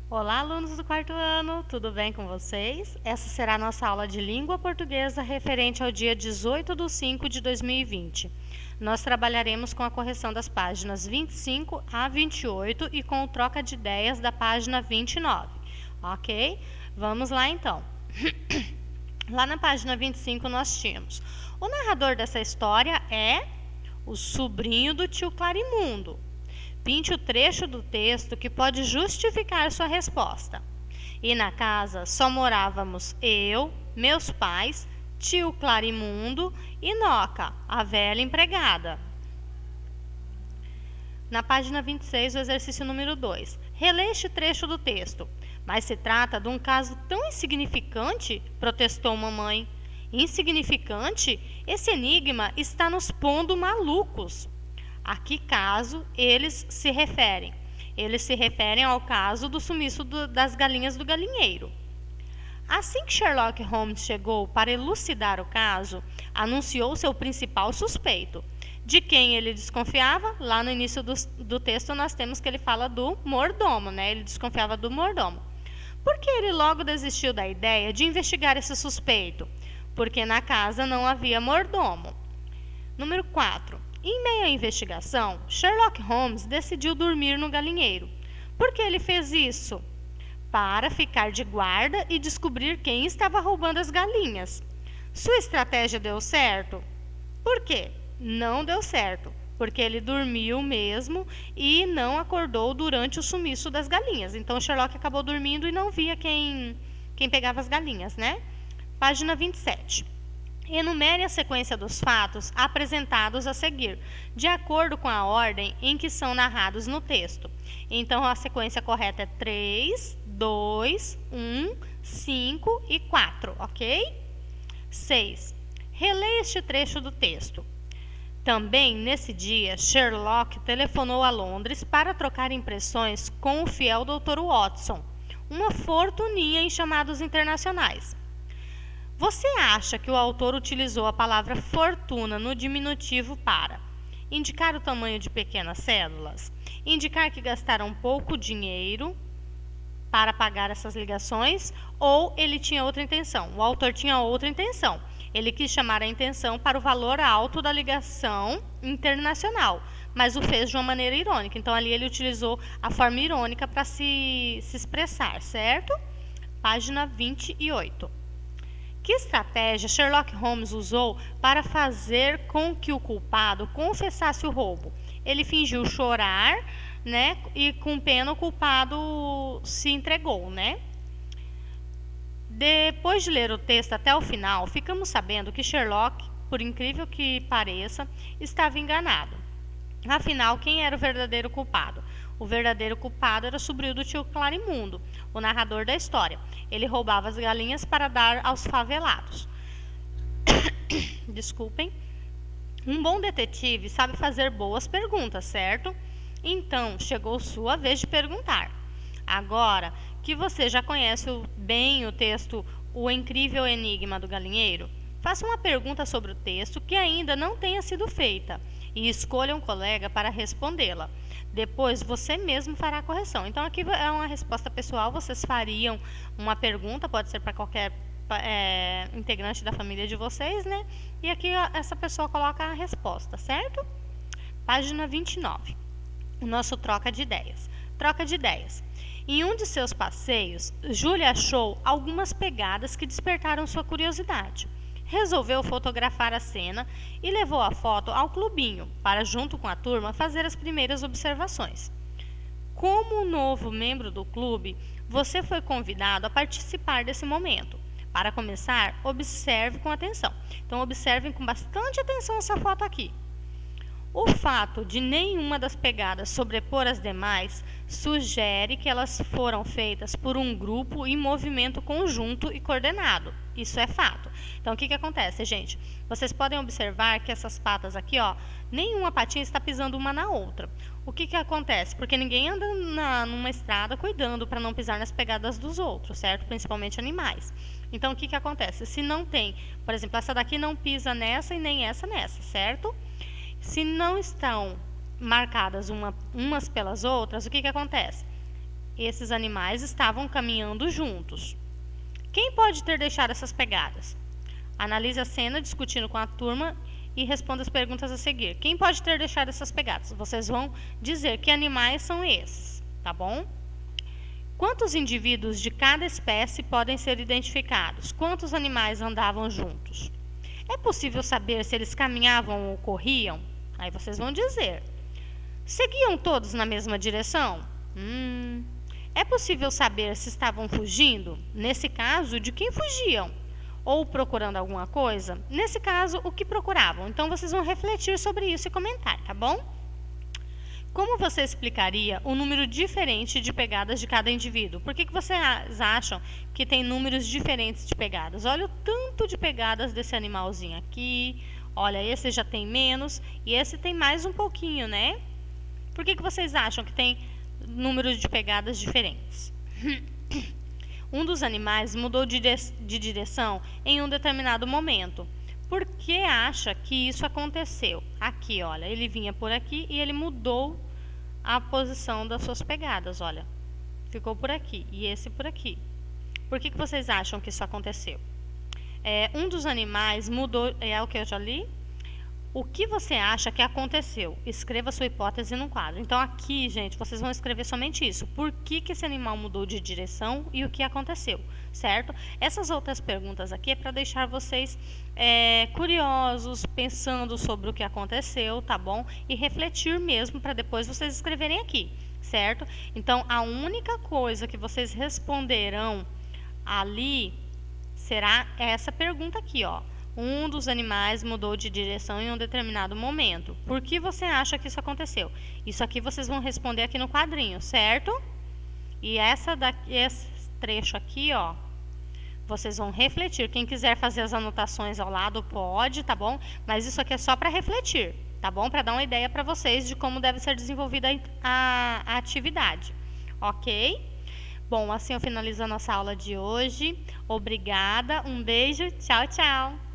Olá, alunos do quarto ano, tudo bem com vocês? Essa será a nossa aula de língua portuguesa referente ao dia 18/5 de 2020. Nós trabalharemos com a correção das páginas 25 a 28 e com o troca de ideias da página 29, ok? Vamos lá então. Lá na página 25 nós tínhamos: o narrador dessa história é o sobrinho do tio Clarimundo. Pinte o trecho do texto que pode justificar sua resposta. E na casa só morávamos eu, meus pais, tio Clarimundo e Noca, a velha empregada. Na página 26, o exercício número 2. Relê este trecho do texto. Mas se trata de um caso tão insignificante, protestou mamãe. Insignificante? Esse enigma está nos pondo malucos. A que caso eles se referem? Eles se referem ao caso do sumiço das galinhas do galinheiro. Assim que Sherlock Holmes chegou para elucidar o caso, anunciou seu principal suspeito. De quem ele desconfiava? Lá no início do texto nós temos que ele fala do mordomo, né? Ele desconfiava do mordomo. Por que ele logo desistiu da ideia de investigar esse suspeito? Porque na casa não havia mordomo. Número 4. Em meio à investigação, Sherlock Holmes decidiu dormir no galinheiro. Por que ele fez isso? Para ficar de guarda e descobrir quem estava roubando as galinhas. Sua estratégia deu certo? Por quê? Não deu certo, porque ele dormiu mesmo e não acordou durante o sumiço das galinhas. Então Sherlock acabou dormindo e não via quem pegava as galinhas, né? Página 27. Enumere a sequência dos fatos apresentados a seguir, de acordo com a ordem em que são narrados no texto. Então, a sequência correta é 3, 2, 1, 5 e 4, ok? 6. Releia este trecho do texto. Também, nesse dia, Sherlock telefonou a Londres para trocar impressões com o fiel Dr. Watson, uma fortuninha em chamados internacionais. Você acha que o autor utilizou a palavra fortuna no diminutivo para indicar o tamanho de pequenas cédulas, indicar que gastaram pouco dinheiro para pagar essas ligações, ou ele tinha outra intenção? O autor tinha outra intenção. Ele quis chamar a atenção para o valor alto da ligação internacional, mas o fez de uma maneira irônica. Então, ali ele utilizou a forma irônica para se expressar, certo? Página 28. Que estratégia Sherlock Holmes usou para fazer com que o culpado confessasse o roubo? Ele fingiu chorar, né? E com pena o culpado se entregou, né? Depois de ler o texto até o final, ficamos sabendo que Sherlock, por incrível que pareça, estava enganado. Afinal, quem era o verdadeiro culpado? O verdadeiro culpado era o sobrinho do tio Clarimundo, o narrador da história. Ele roubava as galinhas para dar aos favelados. Desculpem. Um bom detetive sabe fazer boas perguntas, certo? Então, chegou sua vez de perguntar. Agora que você já conhece bem o texto O Incrível Enigma do Galinheiro, faça uma pergunta sobre o texto que ainda não tenha sido feita e escolha um colega para respondê-la. Depois, você mesmo fará a correção. Então, aqui é uma resposta pessoal. Vocês fariam uma pergunta, pode ser para qualquer integrante da família de vocês, né? E aqui essa pessoa coloca a resposta, certo? Página 29. O nosso troca de ideias. Troca de ideias. Em um de seus passeios, Júlia achou algumas pegadas que despertaram sua curiosidade. Resolveu fotografar a cena e levou a foto ao clubinho para, junto com a turma, fazer as primeiras observações. Como novo membro do clube, você foi convidado a participar desse momento. Para começar, observe com atenção. Então, observem com bastante atenção essa foto aqui. O fato de nenhuma das pegadas sobrepor as demais sugere que elas foram feitas por um grupo em movimento conjunto e coordenado. Isso é fato. Então, o que acontece, gente? Vocês podem observar que essas patas aqui, ó, nenhuma patinha está pisando uma na outra. O que acontece? Porque ninguém anda numa estrada cuidando para não pisar nas pegadas dos outros, certo? Principalmente animais. Então, o que acontece? Se não tem, por exemplo, essa daqui não pisa nessa e nem essa nessa, certo? Se não estão marcadas umas pelas outras, o que acontece? esses animais estavam caminhando juntos. Quem pode ter deixado essas pegadas? Analise a cena discutindo com a turma e responda as perguntas a seguir. Quem pode ter deixado essas pegadas? Vocês vão dizer que animais são esses, tá bom? Quantos indivíduos de cada espécie podem ser identificados? Quantos animais andavam juntos? É possível saber se eles caminhavam ou corriam? Aí vocês vão dizer. Seguiam todos na mesma direção? É possível saber se estavam fugindo? Nesse caso, de quem fugiam? Ou procurando alguma coisa? Nesse caso, o que procuravam? Então, vocês vão refletir sobre isso e comentar, tá bom? Como você explicaria o número diferente de pegadas de cada indivíduo? Por que vocês acham que tem números diferentes de pegadas? Olha o tanto de pegadas desse animalzinho aqui. Olha, esse já tem menos e esse tem mais um pouquinho, né? Por que vocês acham que tem números de pegadas diferentes? Um dos animais mudou de direção em um determinado momento. Por que acha que isso aconteceu? Aqui, olha, ele vinha por aqui e ele mudou a posição das suas pegadas, olha. Ficou por aqui e esse por aqui. Por que vocês acham que isso aconteceu? Um dos animais mudou, é o que eu já li? O que você acha que aconteceu? Escreva sua hipótese no quadro. Então, aqui, gente, vocês vão escrever somente isso. Por que esse animal mudou de direção e o que aconteceu, certo? Essas outras perguntas aqui é para deixar vocês curiosos, pensando sobre o que aconteceu, tá bom? E refletir mesmo para depois vocês escreverem aqui, certo? Então, a única coisa que vocês responderão ali será essa pergunta aqui, ó. Um dos animais mudou de direção em um determinado momento. Por que você acha que isso aconteceu? Isso aqui vocês vão responder aqui no quadrinho, certo? E esse trecho aqui, ó, vocês vão refletir. Quem quiser fazer as anotações ao lado pode, tá bom? Mas isso aqui é só para refletir, tá bom? Para dar uma ideia para vocês de como deve ser desenvolvida a atividade, ok? Bom, assim eu finalizo a nossa aula de hoje. Obrigada, um beijo, tchau, tchau!